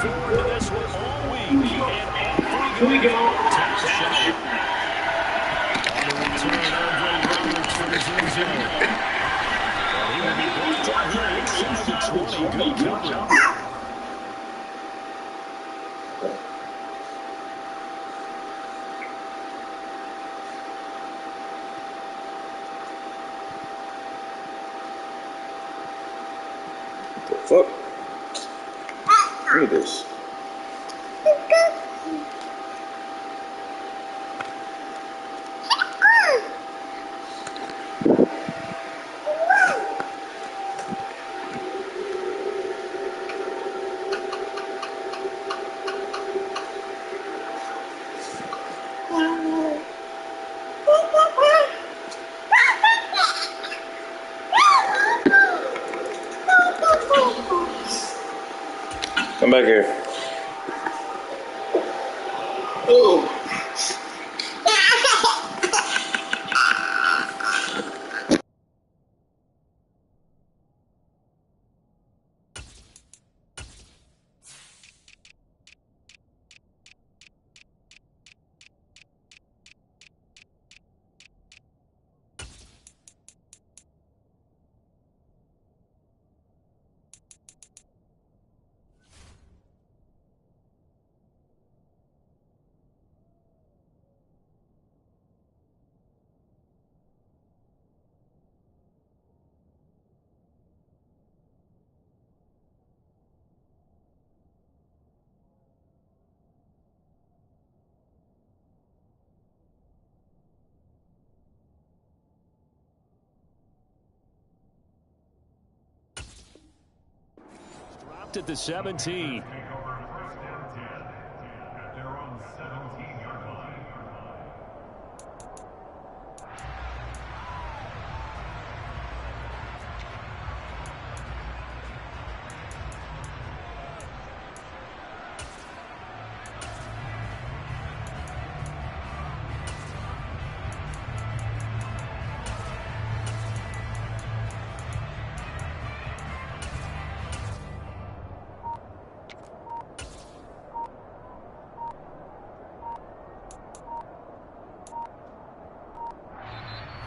forward to this one all week. And off we go. Top shot. On the return, Andre Roberts from his end zone. And he will be brought down here inside the 20. Good coverage. Fuck. Look at this. Come back here. Oh. At the 17.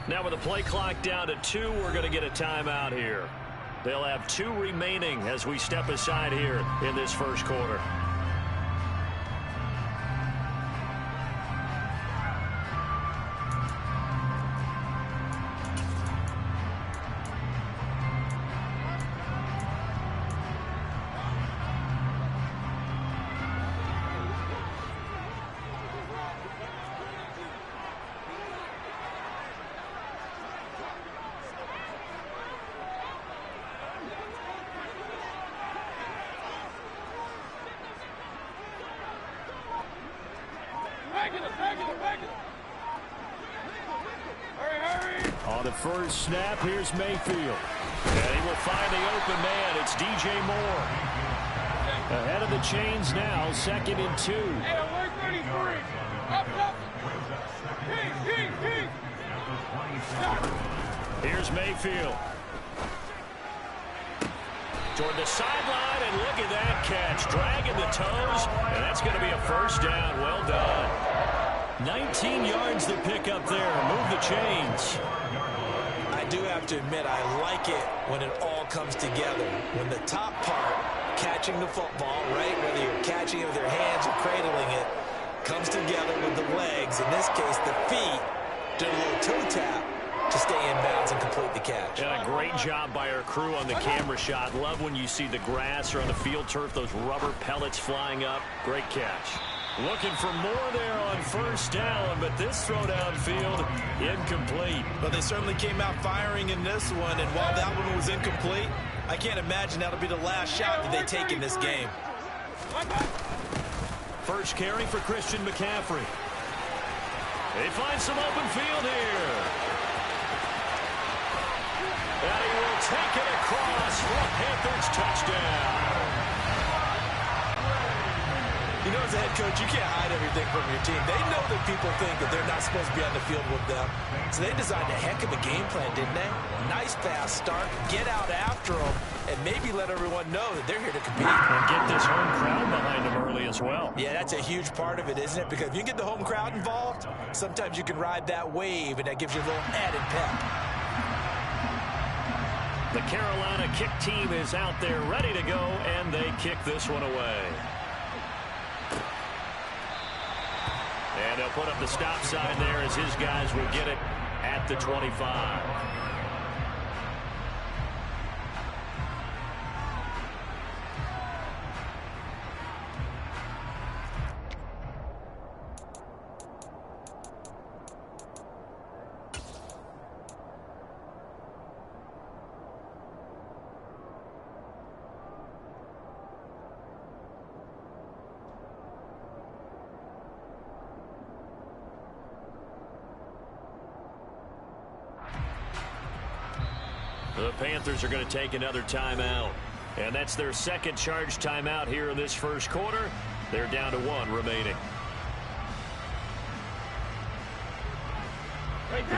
Now with the play clock down to 2, we're going to get a timeout here. They'll have 2 remaining as we step aside here in this first quarter. On the first snap, here's Mayfield. And he will find the open man. It's DJ Moore. Ahead of the chains now, 2nd and 2. Hey, alert 33. Up. Here's Mayfield. Toward the sideline, and look at that catch. Dragging the toes, and that's going to be a first down. Well done. 19 yards to pick up there. Move the chains. I do have to admit, I like it when it all comes together. When the top part, catching the football, right, whether you're catching it with your hands or cradling it, comes together with the legs, in this case the feet, do a little toe tap to stay in bounds and complete the catch. And a great job by our crew on the camera shot. Love when you see the grass or on the field turf, those rubber pellets flying up. Great catch. Looking for more there on first down, but this throw downfield, incomplete. But they certainly came out firing in this one, and while that one was incomplete, I can't imagine that'll be the last shot that they take in this game. First carry for Christian McCaffrey. They find some open field here. And he will take it across for a Panthers touchdown. You know, as a head coach, you can't hide everything from your team. They know that people think that they're not supposed to be on the field with them. So they designed a heck of a game plan, didn't they? Nice fast start, get out after them, and maybe let everyone know that they're here to compete. And get this home crowd behind them early as well. Yeah, that's a huge part of it, isn't it? Because if you get the home crowd involved, sometimes you can ride that wave, and that gives you a little added pep. The Carolina kick team is out there ready to go, and they kick this one away. And they'll put up the stop sign there as his guys will get it at the 25. The Panthers are going to take another timeout. And that's their second charge timeout here in this first quarter. They're down to 1 remaining.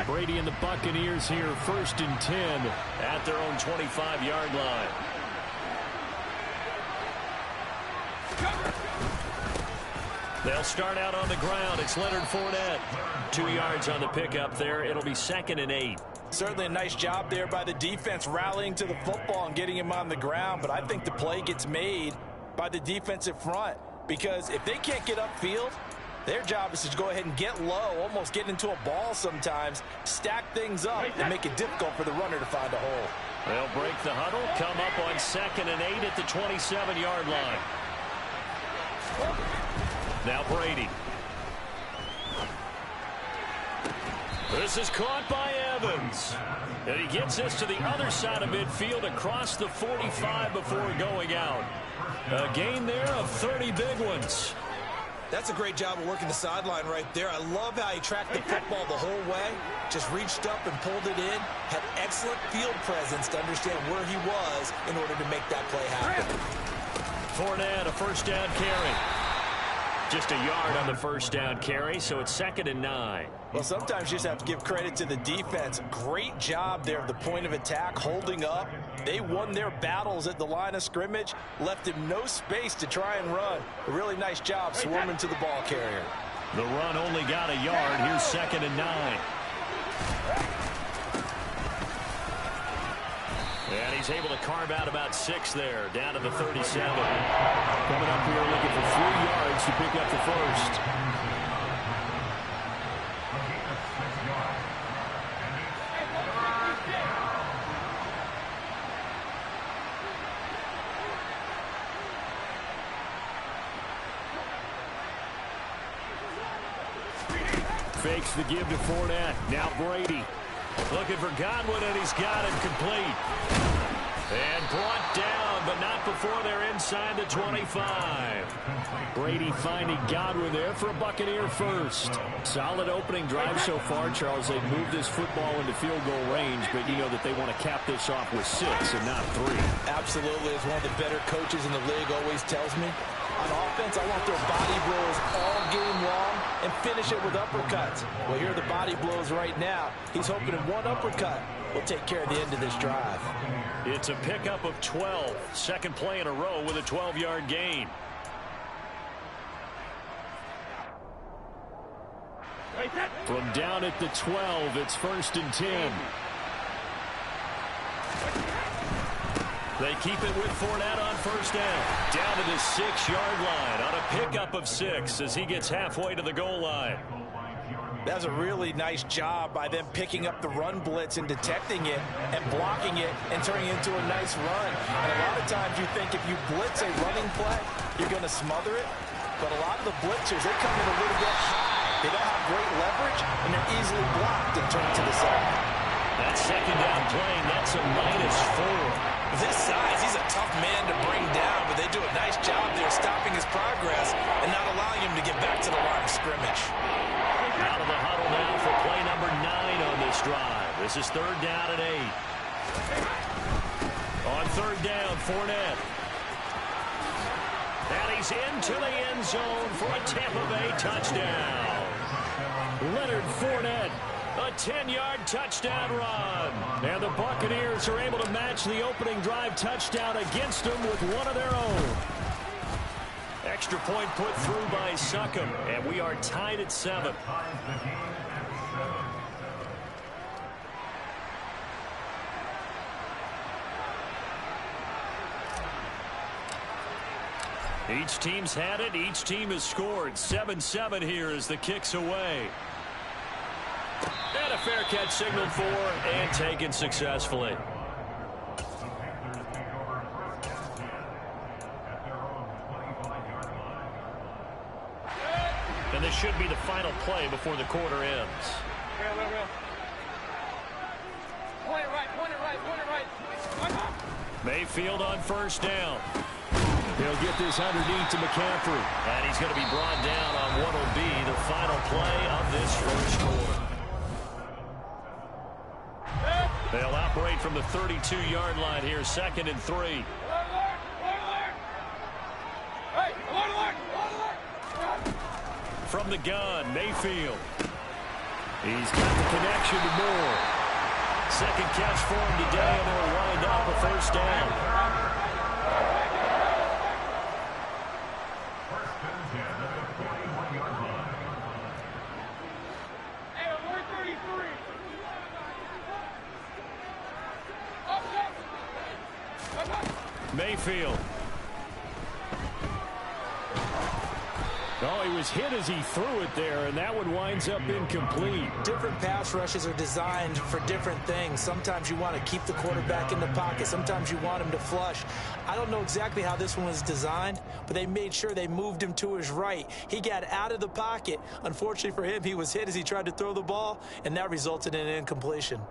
Brady and the Buccaneers here, 1st and 10 at their own 25-yard line. They'll start out on the ground. It's Leonard Fournette. 2 yards on the pickup there. It'll be 2nd and 8. Certainly a nice job there by the defense rallying to the football and getting him on the ground. But I think the play gets made by the defensive front. Because if they can't get upfield, their job is to go ahead and get low, almost get into a ball sometimes, stack things up, and make it difficult for the runner to find a hole. They'll break the huddle, come up on 2nd and 8 at the 27-yard line. Now Brady. This is caught by Evans. And he gets this to the other side of midfield across the 45 before going out. A gain there of 30 big ones. That's a great job of working the sideline right there. I love how he tracked the football the whole way. Just reached up and pulled it in. Had excellent field presence to understand where he was in order to make that play happen. Fournette, a first down carry. Just a yard on the first down carry, so it's 2nd and 9. Well, sometimes you just have to give credit to the defense. Great job there at the point of attack, holding up. They won their battles at the line of scrimmage, left him no space to try and run. A really nice job swarming to the ball carrier. The run only got a yard. Here's 2nd and 9. And he's able to carve out about 6 there, down to the 37. Coming up here looking for 3 yards to pick up the first. Fakes the give to Fournette. Now Brady. Looking for Godwin, and he's got it complete. And brought down, but not before they're inside the 25. Brady finding Godwin there for a Buccaneer first. Solid opening drive so far, Charles. They've moved this football into field goal range, but you know that they want to cap this off with 6 and not 3. Absolutely. As one of the better coaches in the league always tells me, on offense, I want their body blows all game long and finish it with uppercuts. Well, here are the body blows right now. He's hoping in one uppercut will take care of the end of this drive. It's a pickup of 12. Second play in a row with a 12-yard gain. From down at the 12, it's 1st and 10. They keep it with Fournette on first down. Down to the 6-yard line on a pickup of 6 as he gets halfway to the goal line. That's a really nice job by them picking up the run blitz and detecting it and blocking it and turning it into a nice run. And a lot of times you think if you blitz a running play, you're going to smother it. But a lot of the blitzers, they come in a little bit high. They don't have great leverage, and they're easily blocked and turned to the side. That second down play, that's a -4. This size, he's a tough man to bring down, but they do a nice job there stopping his progress and not allowing him to get back to the line of scrimmage. Out of the huddle now for play number 9 on this drive. This is 3rd down and 8. On 3rd down, Fournette. And he's into the end zone for a Tampa Bay touchdown. Leonard Fournette, a 10-yard touchdown run. And the Buccaneers are able to match the opening drive touchdown against them with one of their own. Extra point put through by Succop, and we are tied at 7. Each team's had it. Each team has scored. 7-7 here as the kick's away. And a fair catch signaled for and taken successfully. And this should be the final play before the quarter ends. Point it right, point it right, point it right. Mayfield on first down. He'll get this underneath to McCaffrey. And he's going to be brought down on what will be the final play of this first quarter. They'll operate from the 32-yard line here, 2nd and 3. From the gun, Mayfield. He's got the connection to Moore. Second catch for him today, and they'll wind up a first down. Mayfield. Oh, he was hit as he threw it there, and that one winds up incomplete. Different pass rushes are designed for different things. Sometimes you want to keep the quarterback in the pocket. Sometimes you want him to flush. I don't know exactly how this one was designed, but they made sure they moved him to his right. He got out of the pocket. Unfortunately for him, he was hit as he tried to throw the ball, and that resulted in an incompletion.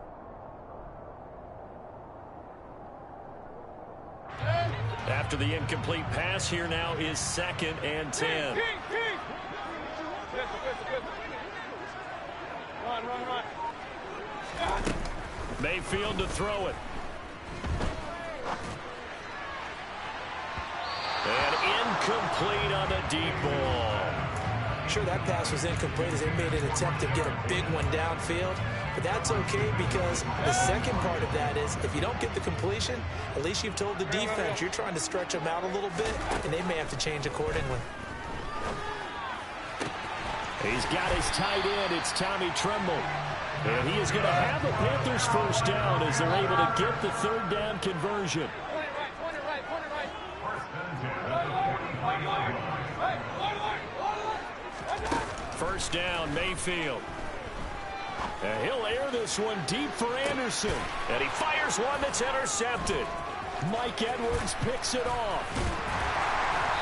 After the incomplete pass, here now is 2nd and 10. Run. Mayfield to throw it. And incomplete on the deep ball. Sure, that pass was incomplete as they made an attempt to get a big one downfield. But that's okay because the second part of that is if you don't get the completion, at least you've told the defense you're trying to stretch them out a little bit, and they may have to change accordingly. He's got his tight end. It's Tommy Tremble. And he is going to have the Panthers first down as they're able to get the 3rd down conversion. Point it right. First down, Mayfield. And he'll air this one deep for Anderson. And he fires one that's intercepted. Mike Edwards picks it off.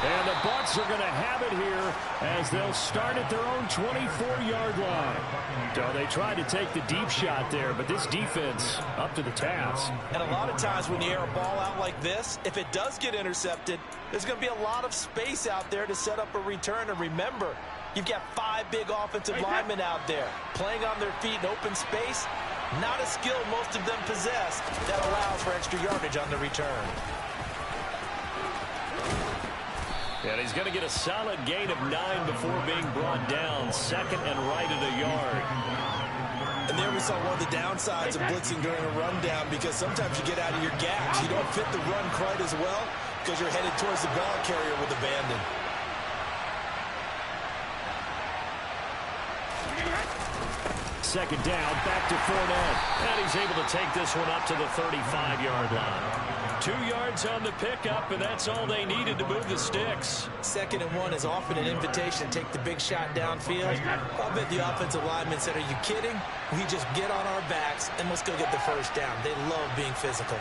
And the Bucs are going to have it here as they'll start at their own 24-yard line. So they tried to take the deep shot there, but this defense up to the task. And a lot of times when you air a ball out like this, if it does get intercepted, there's going to be a lot of space out there to set up a return. And remember, you've got 5 big offensive linemen out there playing on their feet in open space. Not a skill most of them possess that allows for extra yardage on the return. And he's going to get a solid gain of 9 before being brought down. 2nd and right at a yard. And there we saw one of the downsides of blitzing during a rundown because sometimes you get out of your gaps. You don't fit the run quite as well because you're headed towards the ball carrier with abandon. Second down, back to Fournette. And he's able to take this one up to the 35-yard line. 2 yards on the pickup, and that's all they needed to move the sticks. 2nd and 1 is often an invitation to take the big shot downfield. I bet the offensive linemen said, are you kidding? We just get on our backs, and let's go get the first down. They love being physical.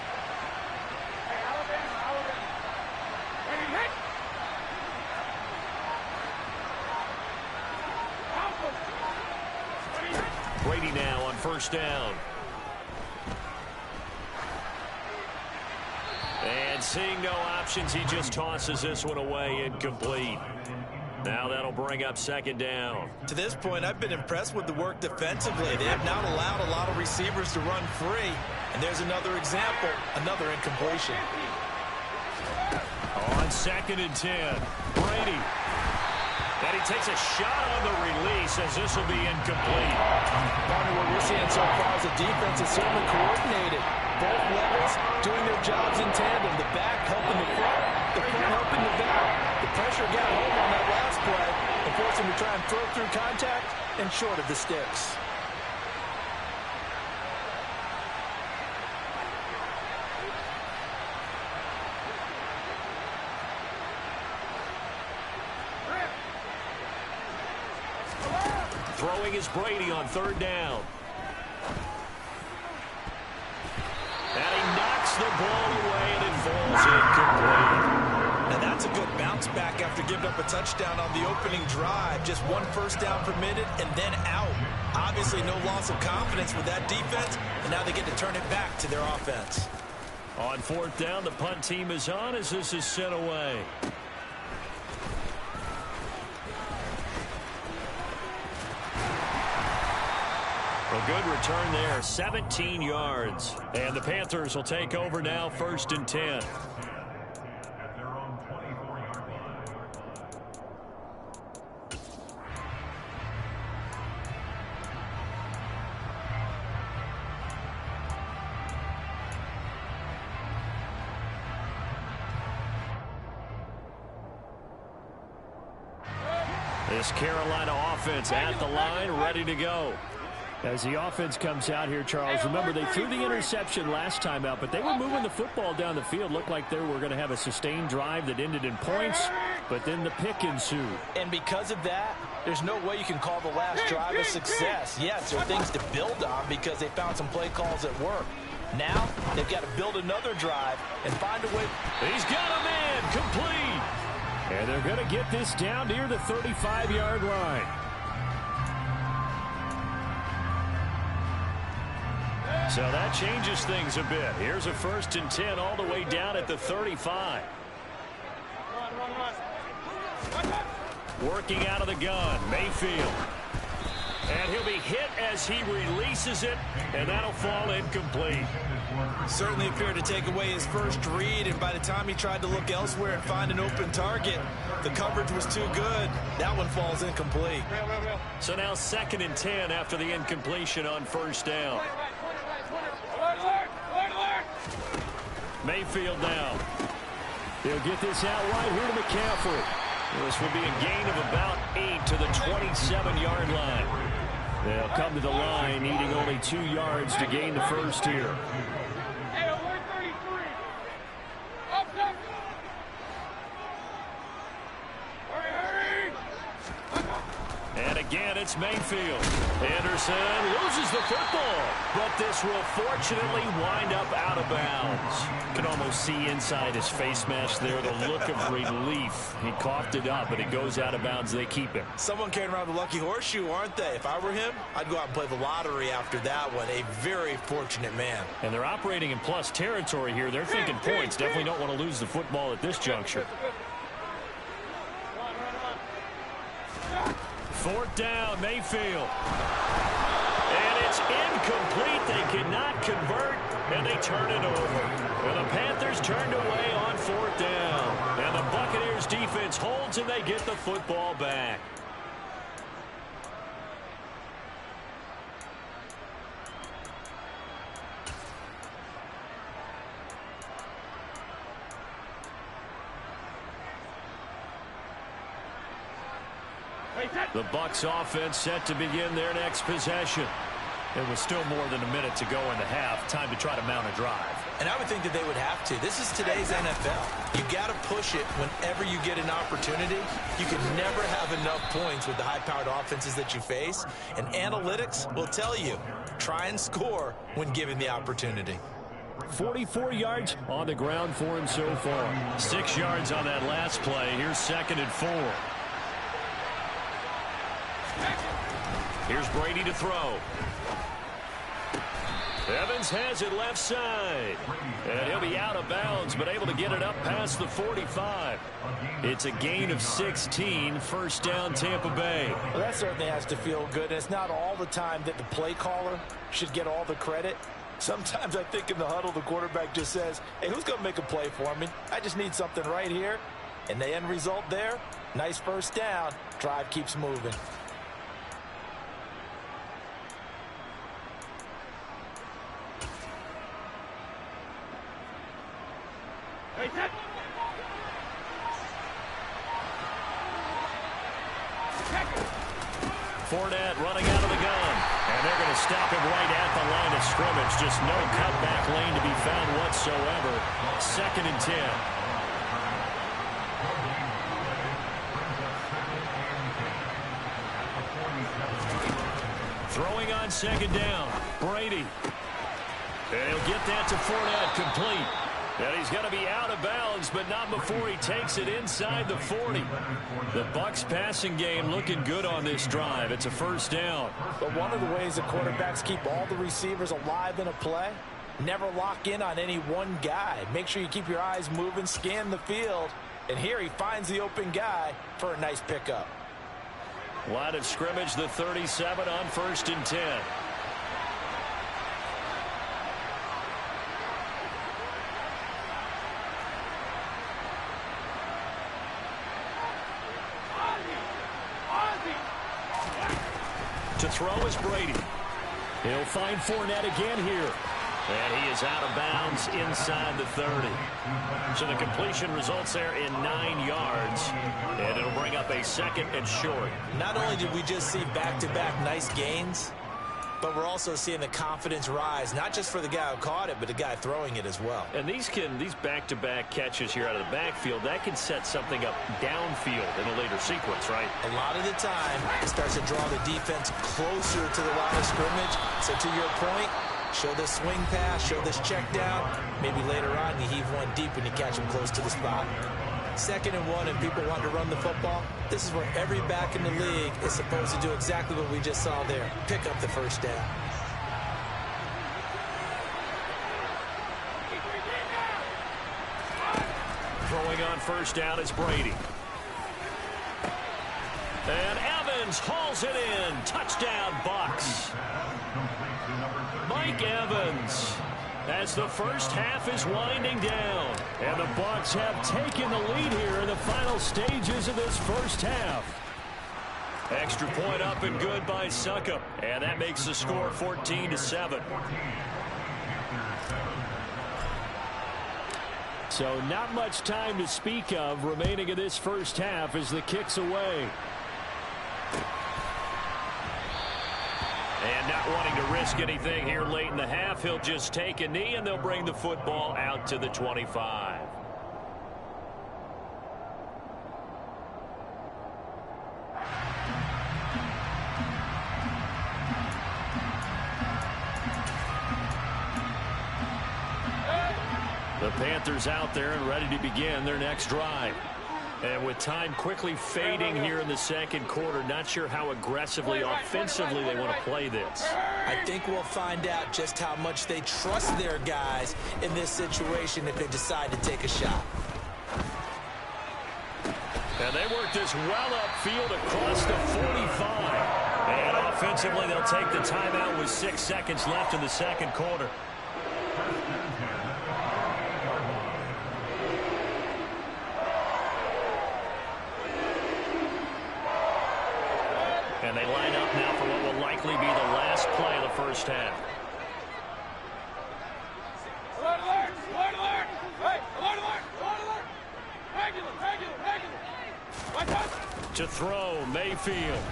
Brady now on first down. And seeing no options, he just tosses this one away, incomplete. Now that'll bring up 2nd down. To this point, I've been impressed with the work defensively. They have not allowed a lot of receivers to run free. And there's another example, another incompletion. On 2nd and 10, Brady. And he takes a shot on the release as this will be incomplete. Partner, what we're seeing so far is the defense is certainly coordinated. Both levels doing their jobs in tandem. The back helping the front helping the back. The pressure got home on that last play and forced him to try and throw through contact and short of the sticks. Throwing is Brady on 3rd down. And he knocks the ball away, and it falls incomplete. Now that's a good bounce back after giving up a touchdown on the opening drive. Just 1 first down permitted and then out. Obviously no loss of confidence with that defense, and now they get to turn it back to their offense. On 4th down, the punt team is on as this is sent away. A good return there, 17 yards. And the Panthers will take over now, 1st and 10. This Carolina offense at the line, ready to go. As the offense comes out here, Charles, remember they threw the interception last time out, but they were moving the football down the field. Looked like they were going to have a sustained drive that ended in points, but then the pick ensued. And because of that, there's no way you can call the last drive a success. Yes, there are things to build on because they found some play calls that work. Now, they've got to build another drive and find a way. He's got a man, complete. And they're going to get this down near the 35-yard line. So that changes things a bit. Here's a 1st and 10 all the way down at the 35. Working out of the gun, Mayfield. And he'll be hit as he releases it, and that'll fall incomplete. Certainly appeared to take away his first read, and by the time he tried to look elsewhere and find an open target, the coverage was too good. That one falls incomplete. So now 2nd and 10 after the incompletion on 1st down. Mayfield now. He'll get this out right here to McCaffrey. This will be a gain of about 8 to the 27-yard line. They'll come to the line needing only 2 yards to gain the first here. And again, it's Mayfield. Anderson loses the football, but this will fortunately wind up out of bounds. You can almost see inside his face mask there the look of relief. He coughed it up, but it goes out of bounds. They keep it. Someone carrying around the lucky horseshoe, aren't they? If I were him, I'd go out and play the lottery after that one. A very fortunate man. And they're operating in plus territory here. They're thinking points. Definitely don't want to lose the football at this juncture. 4th down, Mayfield. And it's incomplete. They cannot convert, and they turn it over. And the Panthers turned away on 4th down. And the Buccaneers defense holds, and they get the football back. The Bucs offense set to begin their next possession. It was still more than a minute to go in the half. Time to try to mount a drive. And I would think that they would have to. This is today's NFL. You got to push it whenever you get an opportunity. You can never have enough points with the high-powered offenses that you face. And analytics will tell you, try and score when given the opportunity. 44 yards on the ground for him so far. 6 yards on that last play. Here's 2nd and 4. Here's Brady to throw. Evans has it left side. And he'll be out of bounds, but able to get it up past the 45. It's a gain of 16, 1st down Tampa Bay. Well, that certainly has to feel good. And it's not all the time that the play caller should get all the credit. Sometimes I think in the huddle, the quarterback just says, hey, who's going to make a play for me? I just need something right here. And the end result there, nice first down. Drive keeps moving. Fournette running out of the gun. And they're going to stop him right at the line of scrimmage. Just no cutback lane to be found whatsoever. 2nd and 10. Throwing on 2nd down. Brady. And he'll get that to Fournette, complete. And he's going to be out of bounds, but not before he takes it inside the 40. The Bucs passing game looking good on this drive. It's a 1st down. But one of the ways the quarterbacks keep all the receivers alive in a play, never lock in on any one guy. Make sure you keep your eyes moving, scan the field. And here he finds the open guy for a nice pickup. Line of scrimmage, the 37 on 1st and 10. To throw is Brady. He'll find Fournette again here. And he is out of bounds inside the 30. So the completion results there in 9 yards. And it'll bring up a 2nd and short. Not only did we just see back-to-back nice gains, but we're also seeing the confidence rise, not just for the guy who caught it, but the guy throwing it as well. And these back-to-back catches here out of the backfield, that can set something up downfield in a later sequence, right? A lot of the time, it starts to draw the defense closer to the line of scrimmage. So to your point, show this swing pass, show this check down. Maybe later on you heave one deep when you catch him close to the spot. 2nd and 1 and people want to run the football. This is where every back in the league is supposed to do exactly what we just saw there. Pick up the 1st down. Throwing on 1st down is Brady. And Evans hauls it in. Touchdown, Bucs. Mike Evans, as the first half is winding down. And the Bucs have taken the lead here in the final stages of this first half. Extra point up and good by Succop. And that makes the score 14-7. So not much time to speak of remaining in this first half as the kick's away. And not wanting to risk anything here late in the half, he'll just take a knee and they'll bring the football out to the 25. The Panthers out there and ready to begin their next drive. And with time quickly fading here in the 2nd quarter, not sure how aggressively, offensively they want to play this. I think we'll find out just how much they trust their guys in this situation if they decide to take a shot. And they work this well upfield across the 45. And offensively, they'll take the timeout with 6 seconds left in the 2nd quarter. And they line up now for what will likely be the last play of the first half. Alert, alert! Alert, alert! Hey, alert, alert! Alert, alert! Regular, regular, regular! Watch out! To throw, Mayfield.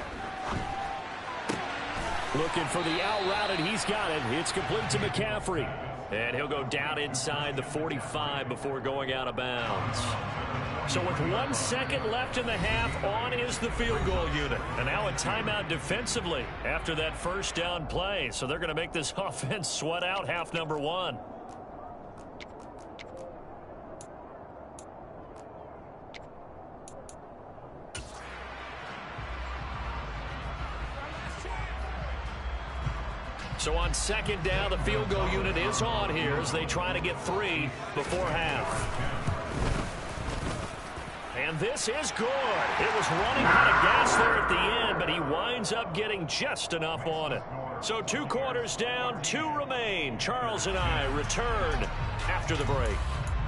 Looking for the out route, and he's got it. It's complete to McCaffrey. And he'll go down inside the 45 before going out of bounds. So with 1 second left in the half, on is the field goal unit. And now a timeout defensively after that first down play. So they're going to make this offense sweat out half number 1. So on 2nd down, the field goal unit is on here as they try to get 3 before half. And this is good. It was running out of gas there at the end, but he winds up getting just enough on it. So 2 quarters down, 2 remain. Charles and I return after the break.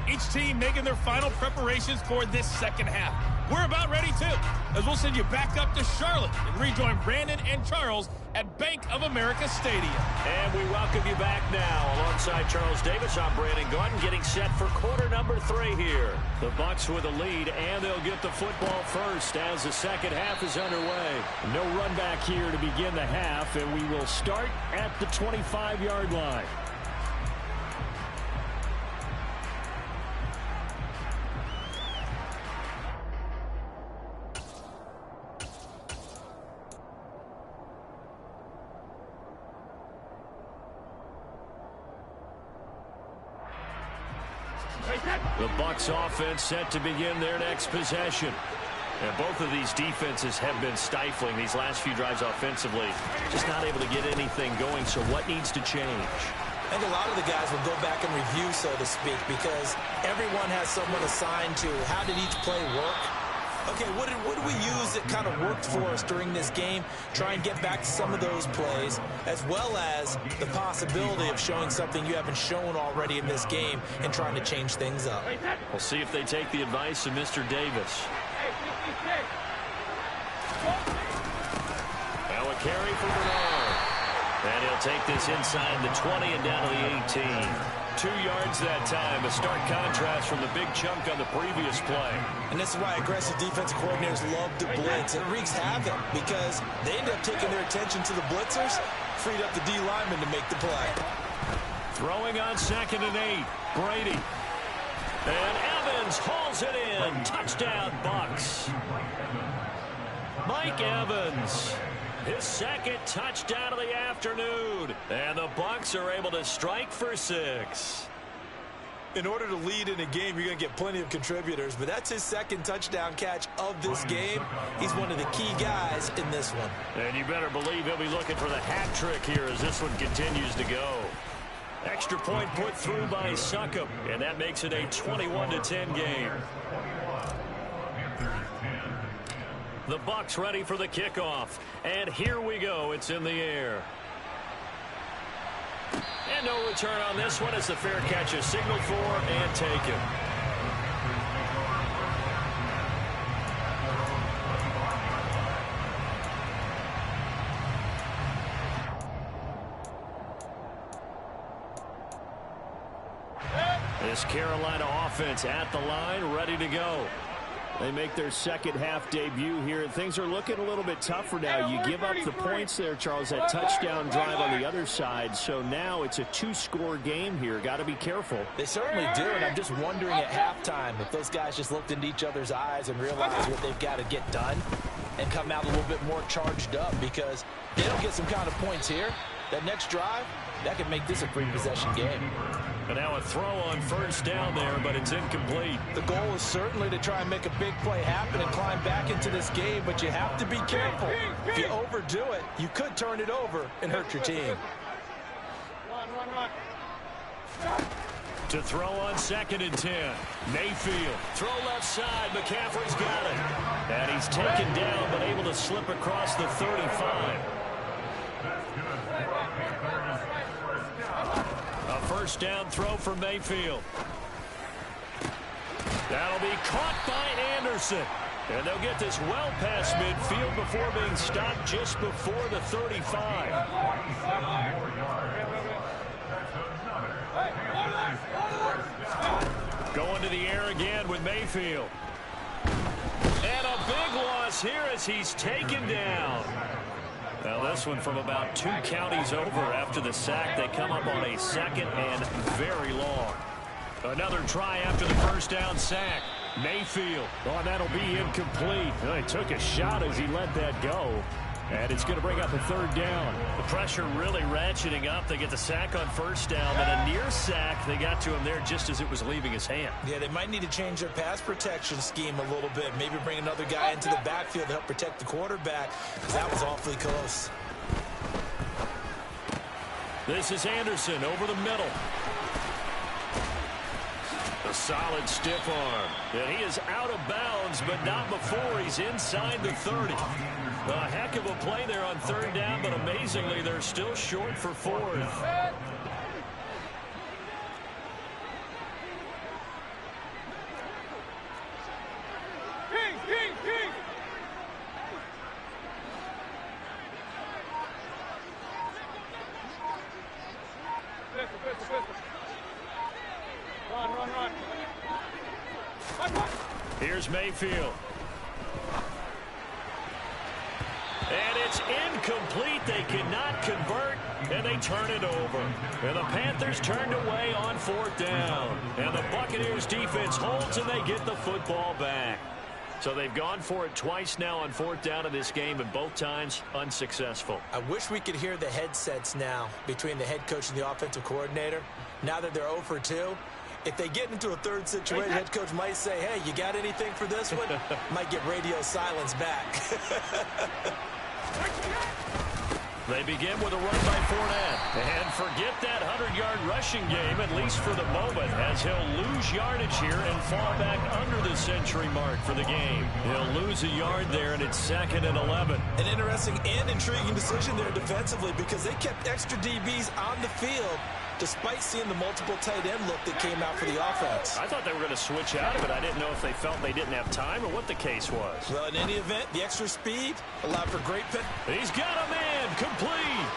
Each team making their final preparations for this second half. We're about ready, too, as we'll send you back up to Charlotte and rejoin Brandon and Charles at Bank of America Stadium. And we welcome you back now. Alongside Charles Davis, I'm Brandon Gordon, getting set for quarter number 3 here. The Bucs with a lead, and they'll get the football first as the second half is underway. No run back here to begin the half, and we will start at the 25-yard line. The Bucs offense set to begin their next possession. And both of these defenses have been stifling these last few drives offensively. Just not able to get anything going, so what needs to change? I think a lot of the guys will go back and review, so to speak, because everyone has someone assigned to how did each play work. Okay, what did we use that kind of worked for us during this game? Try and get back to some of those plays, as well as the possibility of showing something you haven't shown already in this game and trying to change things up. We'll see if they take the advice of Mr. Davis. Now a carry for Bernard. And he'll take this inside the 20 and down to the 18. 2 yards that time, a stark contrast from the big chunk on the previous play. And this is why aggressive defensive coordinators love to blitz. It wreaks havoc because they end up taking their attention to the blitzers, freed up the D lineman to make the play. Throwing on 2nd and 8, Brady. And Evans hauls it in. Touchdown, Bucs. Mike Evans. His second touchdown of the afternoon. And the Bucs are able to strike for 6. In order to lead in a game, you're going to get plenty of contributors, but that's his second touchdown catch of this game. He's one of the key guys in this one. And you better believe he'll be looking for the hat trick here as this one continues to go. Extra point put through by Succop, and that makes it a 21-10 game. The Bucs ready for the kickoff. And here we go. It's in the air. And no return on this one as the fair catch is signaled for and taken. This Carolina offense at the line, ready to go. They make their second half debut here, and things are looking a little bit tougher now. You give up the points there, Charles, that touchdown drive on the other side. So now it's a 2-score game here. Got to be careful. They certainly do, and I'm just wondering at halftime if those guys just looked into each other's eyes and realized what they've got to get done and come out a little bit more charged up, because they don't get some kind of points here. That next drive, that could make this a 3-possession game. And now a throw on 1st down there, but it's incomplete. The goal is certainly to try and make a big play happen and climb back into this game, but you have to be careful. If you overdo it, you could turn it over and hurt your team. To throw on 2nd and 10. Mayfield. Throw left side. McCaffrey's got it. And he's taken down, but able to slip across the 35. A 1st down throw for Mayfield. That'll be caught by Anderson. And they'll get this well past midfield before being stopped just before the 35. Going to the air again with Mayfield. And a big loss here as he's taken down. Now this one from about 2 counties over after the sack. They come up on a 2nd and very long. Another try after the 1st down sack. Mayfield. Oh, that'll be incomplete. Well, he took a shot as he let that go. And it's going to bring up a 3rd down. The pressure really ratcheting up. They get the sack on 1st down, but a near sack. They got to him there just as it was leaving his hand. Yeah, they might need to change their pass protection scheme a little bit. Maybe bring another guy into the backfield to help protect the quarterback, because that was awfully close. This is Anderson over the middle. A solid stiff arm. And he is out of bounds, but not before he's inside the 30. A heck of a play there on third down, but amazingly, they're still short for fourth. Here's Mayfield. And it's incomplete. They cannot convert, and they turn it over. And the Panthers turned away on fourth down. And the Buccaneers defense holds, and they get the football back. So they've gone for it twice now on fourth down in this game, and both times unsuccessful. I wish we could hear the headsets now between the head coach and the offensive coordinator. Now that they're 0 for 2, if they get into a third situation, head coach might say, hey, you got anything for this one? Might get radio silence back. They begin with a run by Fournette. And forget that 100-yard rushing game, at least for the moment, as he'll lose yardage here and fall back under the century mark for the game. He'll lose a yard there, and it's 2nd and 11. An interesting and intriguing decision there defensively, because they kept extra DBs on the field despite seeing the multiple tight end look that came out for the offense. I thought they were going to switch out of it. I didn't know if they felt they didn't have time or what the case was. Well, in any event, the extra speed allowed for great pit. He's got a man complete.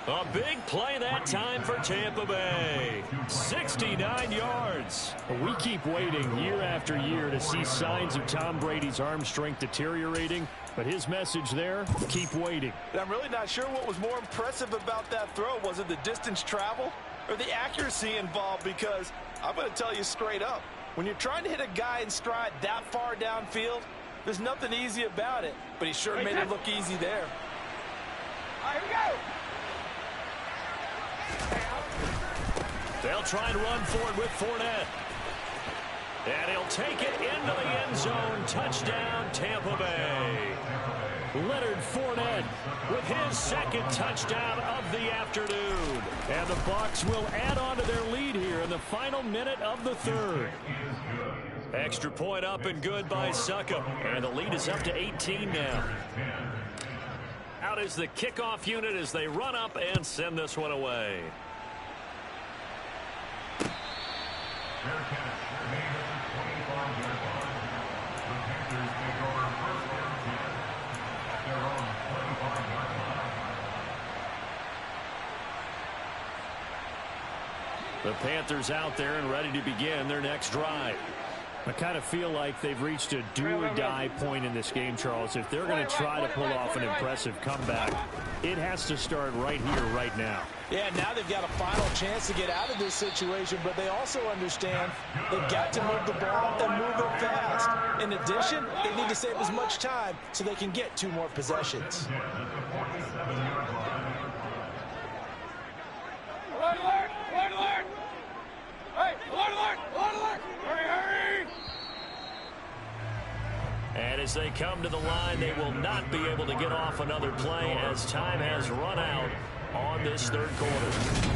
A big play that time for Tampa Bay. 69 yards. We keep waiting year after year to see signs of Tom Brady's arm strength deteriorating. But his message there, keep waiting. And I'm really not sure what was more impressive about that throw. Was it the distance travel or the accuracy involved? Because I'm going to tell you straight up, when you're trying to hit a guy in stride that far downfield, there's nothing easy about it. But he sure made it look easy there. All right, here we go. They'll try and run for it with Fournette. And he'll take it into the end zone. Touchdown, Tampa Bay. Leonard Fournette with his second touchdown of the afternoon. And the Bucs will add on to their lead here in the final minute of the third. Extra point up and good by Succop. And the lead is up to 18 now. Out is the kickoff unit as they run up and send this one away. The Panthers out there and ready to begin their next drive. I kind of feel like they've reached a do-or-die point in this game, Charles. If they're going to try to pull off an impressive comeback, it has to start right here, right now. Yeah, now they've got a final chance to get out of this situation, but they also understand they've got to move the ball and move it fast. In addition, they need to save as much time so they can get 2 more possessions. Alert, alert, alert, alert. Hey, alert, alert, alert, alert. Hurry, hurry. And as they come to the line, they will not be able to get off another play as time has run out on this third quarter.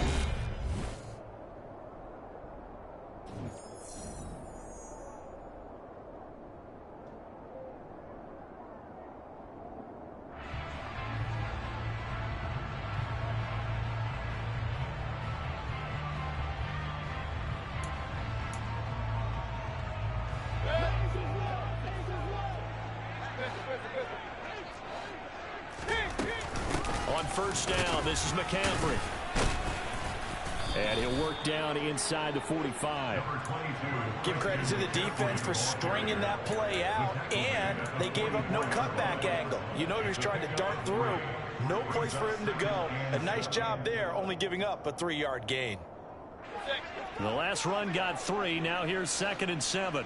On first down, this is McCaffrey. And he'll work down inside the 45. Give credit to the defense for stringing that play out, and they gave up no cutback angle. You know he was trying to dart through. No place for him to go. A nice job there, only giving up a 3-yard gain. The last run got 3. Now here's 2nd and 7.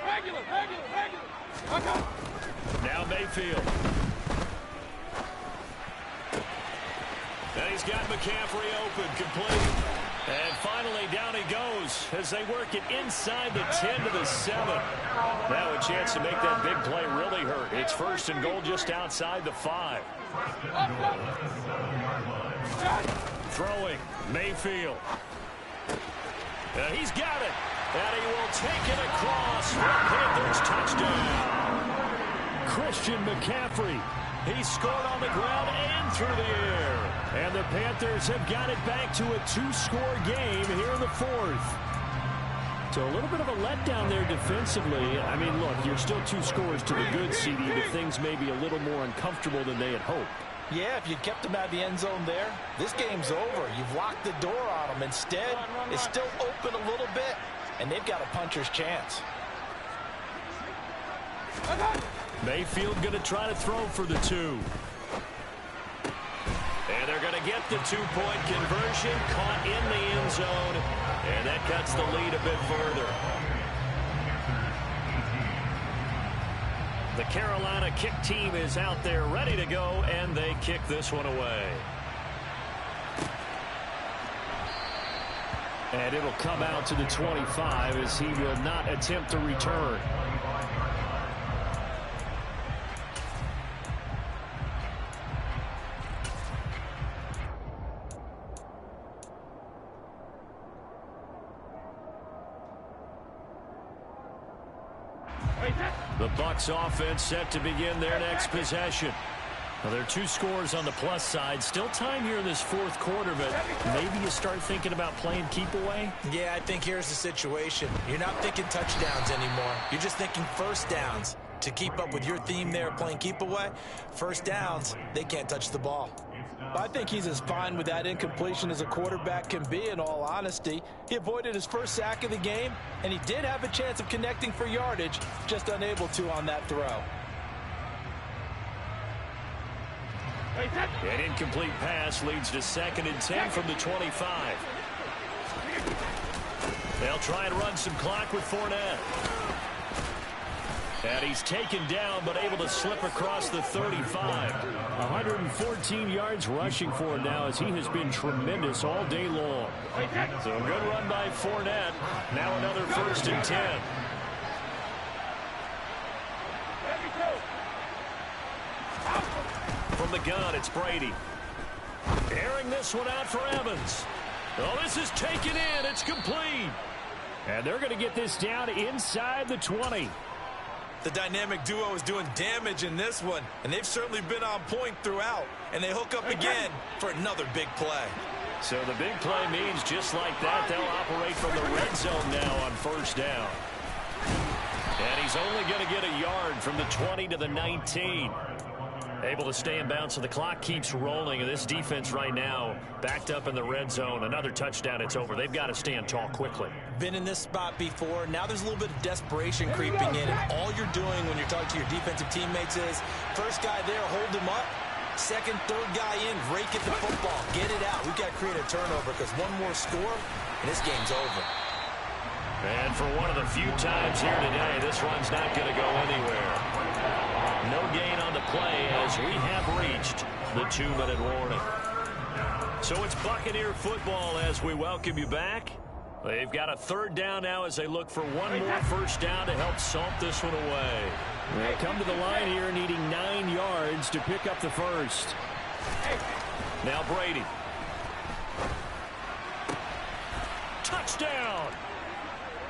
Regular. Now Mayfield. And he's got McCaffrey open, complete. And finally down he goes as they work it inside the 10 to the 7. Now a chance to make that big play really hurt. It's 1st and goal just outside the 5. Throwing, Mayfield. He's got it. And he will take it across. Panthers touchdown. Christian McCaffrey. He scored on the ground and through the air. And the Panthers have got it back to a 2-score game here in the fourth. So a little bit of a letdown there defensively. I mean, look, you're still 2 scores to the good, CD, but things may be a little more uncomfortable than they had hoped. Yeah, if you kept them out of the end zone there, this game's over. You've locked the door on them. Instead, it's still open a little bit, and they've got a puncher's chance. Mayfield going to try to throw for the 2. And they're going to get the 2-point conversion, caught in the end zone, and that cuts the lead a bit further. The Carolina kick team is out there ready to go, and they kick this one away. And it'll come out to the 25 as he will not attempt to return. The Bucs offense set to begin their next possession. Well, there are 2 scores on the plus side. Still time here in this fourth quarter, but maybe you start thinking about playing keep away? Yeah, I think here's the situation. You're not thinking touchdowns anymore. You're just thinking first downs. To keep up with your theme there, playing keep away, first downs, they can't touch the ball. I think he's as fine with that incompletion as a quarterback can be, in all honesty. He avoided his first sack of the game, and he did have a chance of connecting for yardage, just unable to on that throw. An incomplete pass leads to 2nd and 10 from the 25. They'll try and run some clock with Fournette. And he's taken down, but able to slip across the 35. 114 yards rushing for him now, as he has been tremendous all day long. So a good run by Fournette. Now another 1st and 10. From the gun, it's Brady. Airing this one out for Evans. Oh, this is taken in. It's complete. And they're going to get this down inside the 20. The dynamic duo is doing damage in this one, and they've certainly been on point throughout. And they hook up again for another big play. So the big play means just like that, they'll operate from the red zone now on 1st down. And he's only going to get a yard from the 20 to the 19. Able to stay in bounds, so the clock keeps rolling. And this defense right now backed up in the red zone. Another touchdown, it's over. They've got to stand tall quickly. Been in this spot before. Now there's a little bit of desperation creeping in. And all you're doing when you're talking to your defensive teammates is, first guy there, hold him up. Second, third guy in, rake at the football. Get it out. We've got to create a turnover because one more score, and this game's over. And for one of the few times here today, this run's not going to go anywhere. No gain on the play as we have reached the 2-minute warning. So it's Buccaneer football as we welcome you back. They've got a 3rd down now as they look for one more 1st down to help salt this one away. They come to the line here needing 9 yards to pick up the 1st. Now Brady. Touchdown!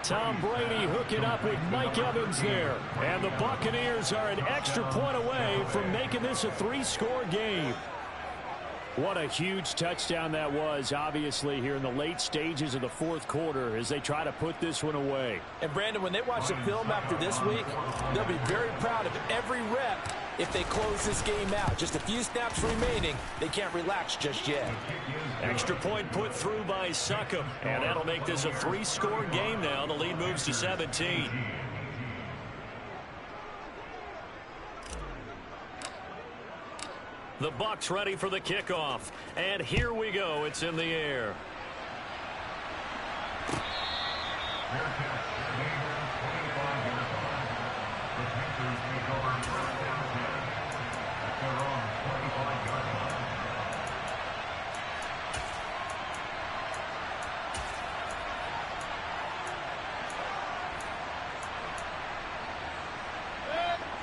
Tom Brady hooking up with Mike Evans there. And the Buccaneers are an extra point away from making this a 3-score game. What a huge touchdown that was, obviously, here in the late stages of the 4th quarter as they try to put this one away. And, Brandon, when they watch the film after this week, they'll be very proud of every rep if they close this game out. Just a few snaps remaining. They can't relax just yet. Extra point put through by Succop, and that'll make this a 3-score game now. The lead moves to 17. The Bucs ready for the kickoff. And here we go. It's in the air.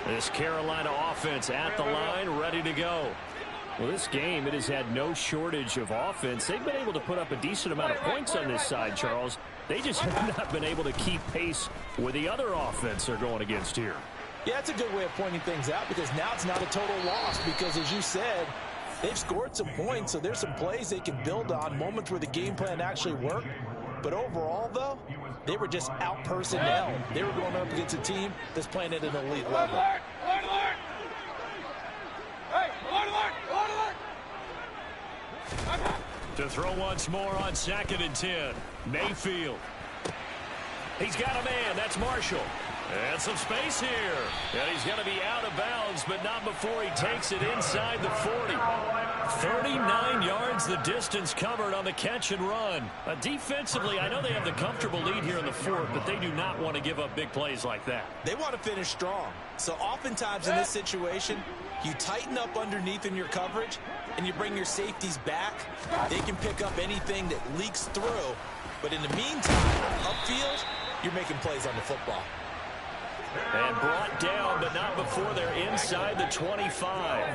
This Carolina offense at the line, ready to go. Well, this game, it has had no shortage of offense. They've been able to put up a decent amount of points on this side, Charles. They just have not been able to keep pace with the other offense they're going against here. Yeah, that's a good way of pointing things out because now it's not a total loss because, as you said, they've scored some points, so there's some plays they can build on, moments where the game plan actually worked. But overall, though, they were just out-personnel. They were going up against a team that's playing at an elite level. To throw once more on 2nd and 10. Mayfield. He's got a man. That's Marshall. And some space here. And he's going to be out of bounds, but not before he takes it inside the 40. 39 yards the distance covered on the catch and run. Defensively, I know they have the comfortable lead here in the 4th, but they do not want to give up big plays like that. They want to finish strong. So oftentimes in this situation, you tighten up underneath in your coverage, and you bring your safeties back. They can pick up anything that leaks through. But in the meantime, upfield, you're making plays on the football. And brought down, but not before they're inside the 25.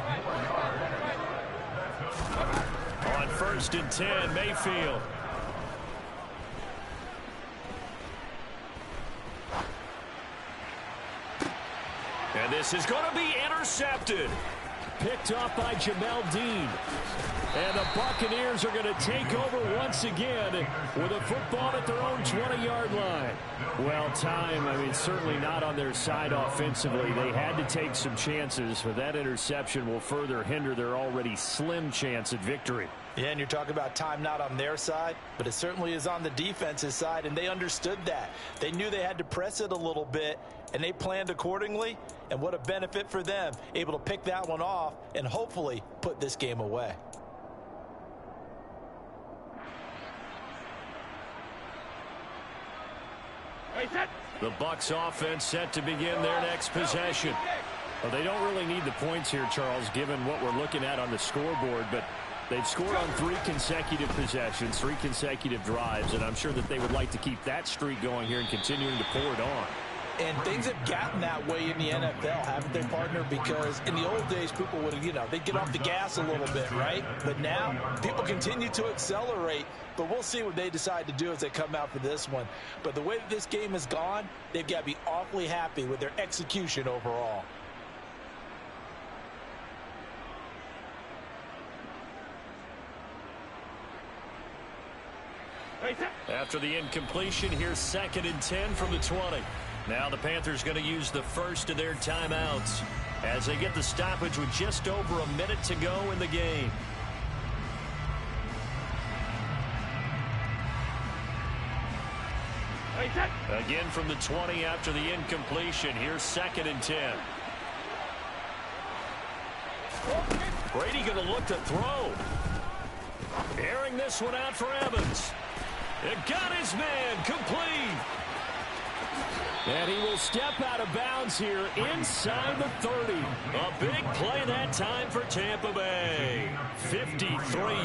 On 1st and 10, Mayfield. And this is going to be intercepted. Picked off by Jamel Dean. And the Buccaneers are going to take over once again with a football at their own 20-yard line. Well, time, I mean, certainly not on their side offensively. They had to take some chances, but that interception will further hinder their already slim chance at victory. Yeah, and you're talking about time not on their side, but it certainly is on the defense's side, and they understood that. They knew they had to press it a little bit, and they planned accordingly, and what a benefit for them, able to pick that one off and hopefully put this game away. The Bucs offense set to begin their next possession. Well, they don't really need the points here, Charles, given what we're looking at on the scoreboard, but they've scored on 3 consecutive possessions, 3 consecutive drives, and I'm sure that they would like to keep that streak going here and continuing to pour it on. And things have gotten that way in the NFL, haven't they, partner? Because in the old days, people would, they'd get off the gas a little bit, right? But now, people continue to accelerate. But we'll see what they decide to do as they come out for this one. But the way that this game has gone, they've got to be awfully happy with their execution overall. After the incompletion, here's 2nd and 10 from the 20. Now the Panthers going to use the first of their timeouts as they get the stoppage with just over a minute to go in the game. Again from the 20 after the incompletion. Here's 2nd and 10. Brady going to look to throw. Airing this one out for Evans. It got his man complete. And he will step out of bounds here inside the 30. A big play that time for Tampa Bay. 53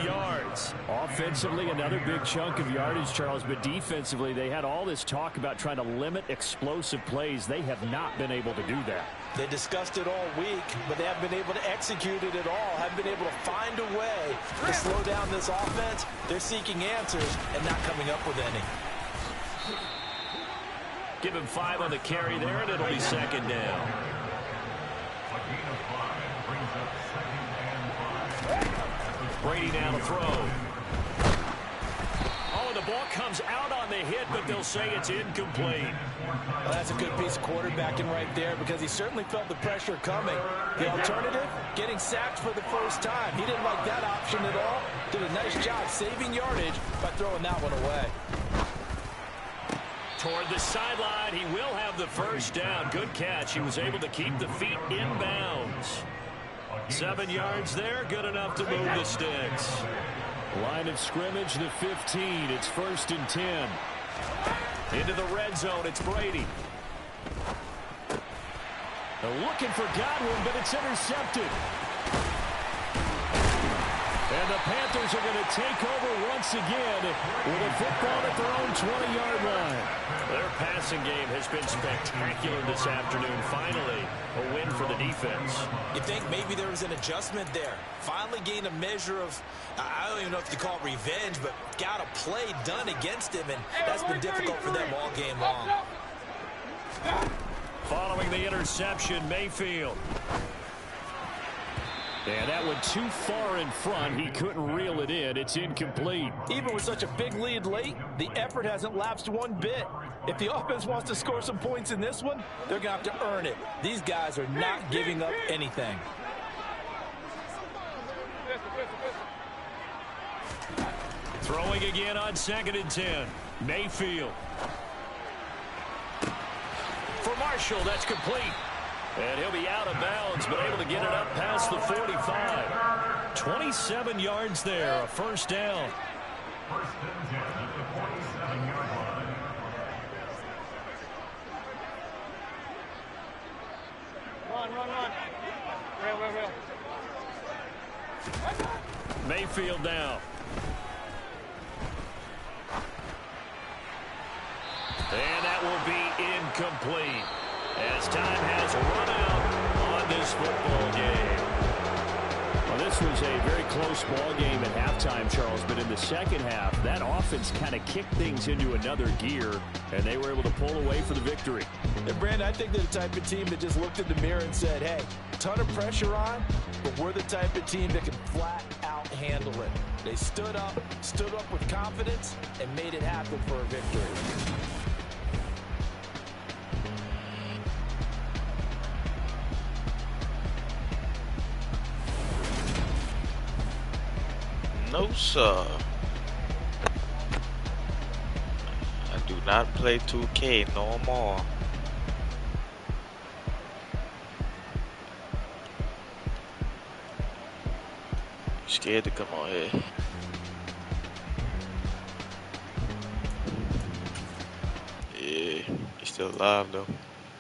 yards. Offensively, another big chunk of yardage, Charles, but defensively, they had all this talk about trying to limit explosive plays. They have not been able to do that. They discussed it all week, but they haven't been able to execute it at all, haven't been able to find a way to slow down this offense. They're seeking answers and not coming up with any. Give him 5 on the carry there, and it'll be 2nd down. Brady now to throw. Oh, the ball comes out on the hit, but they'll say it's incomplete. Well, that's a good piece of quarterbacking right there because he certainly felt the pressure coming. The alternative, getting sacked for the first time. He didn't like that option at all. Did a nice job saving yardage by throwing that one away. Toward the sideline, he will have the first down. Good catch. He was able to keep the feet in bounds. 7 yards there, good enough to move the sticks. Line of scrimmage, the 15. It's 1st and 10. Into the red zone, it's Brady. They're looking for Godwin, but it's intercepted. And the Panthers are going to take over once again with a football at their own 20-yard line. Their passing game has been spectacular this afternoon. Finally, a win for the defense. You think maybe there was an adjustment there. Finally gained a measure of, I don't even know if you call it revenge, but got a play done against him, and that's been difficult for them all game long. Following the interception, Mayfield. And that went too far in front. He couldn't reel it in. It's incomplete. Even with such a big lead late, the effort hasn't lapsed one bit. If the offense wants to score some points in this one, they're going to have to earn it. These guys are not giving up anything. Throwing again on 2nd and 10. Mayfield. For Marshall, that's complete. And he'll be out of bounds, but able to get it up past the 45. 27 yards there, a first down. Run. Real. Mayfield now. And that will be incomplete, as time has run out on this football game. Well, this was a very close ball game at halftime, Charles, but in the second half, that offense kind of kicked things into another gear, and they were able to pull away for the victory. And Brandon, I think they're the type of team that just looked in the mirror and said, hey, ton of pressure on, but we're the type of team that can flat out handle it. They stood up with confidence, and made it happen for a victory. No, sir. I do not play 2K no more. Scared to come on here. Yeah, he's still alive though.